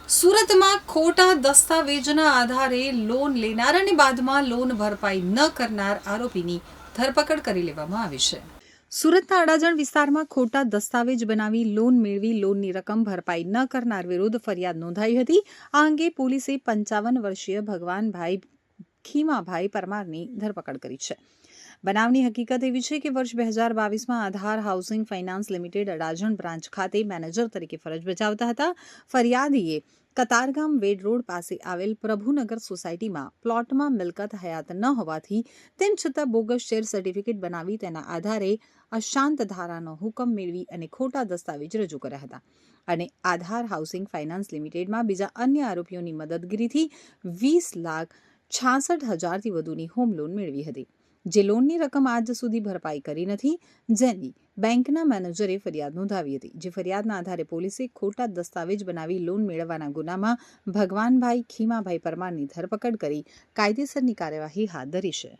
સુરતમાં ખોટા દસ્તાવેજના આધારે લોન લેનાર અને બાદમાં લોન ભરપાઈ ન કરનાર આરોપીની ધરપકડ કરી લેવામાં આવી છે. સુરતના અડાજણ વિસ્તારમાં ખોટા દસ્તાવેજ બનાવી લોન મેળવી લોનની રકમ ભરપાઈ ન કરનાર વિરુદ્ધ ફરિયાદ નોંધાઈ હતી. આ અંગે પોલીસે 55 વર્ષીય ભગવાનભાઈ ખીમાભાઈ પરમારની ધરપકડ કરી છે. બનાવની હકીકત એવી છે કે વર્ષ 2022માં Aadhar housing finance limited Adajan branch ખાતે મેનેજર તરીકે ફરજ બજાવતા હતા. ફરિયાદીએ કતારગામ વેડ રોડ પાસે આવેલ પ્રભુનગર સોસાયટીમાં પ્લોટમાં મિલકત હયાત ન હોવાથી તેમ છતાં બોગસ શેર સર્ટિફિકેટ બનાવી તેના આધારે અશાંત ધારાનો હુકમ મેળવી અને ખોટા દસ્તાવેજ રજૂ કર્યા હતા અને આધાર હાઉસિંગ ફાઇનાન્સ લિમિટેડમાં બીજા અન્ય આરોપીઓની મદદગીરીથી 20,66,000થી વધુની હોમ લોન મેળવી હતી, જે લોનની રકમ આજ સુધી ભરપાઈ કરી નથી, જેની બેંકના મેનેજરે ફરિયાદ નોંધાવી હતી. જે ફરિયાદના આધારે પોલીસે ખોટા દસ્તાવેજ બનાવી લોન મેળવવાના ગુનામાં ભગવાનભાઈ ખીમાભાઈ પરમારની ધરપકડ કરી કાયદેસરની કાર્યવાહી હાથ ધરી છે.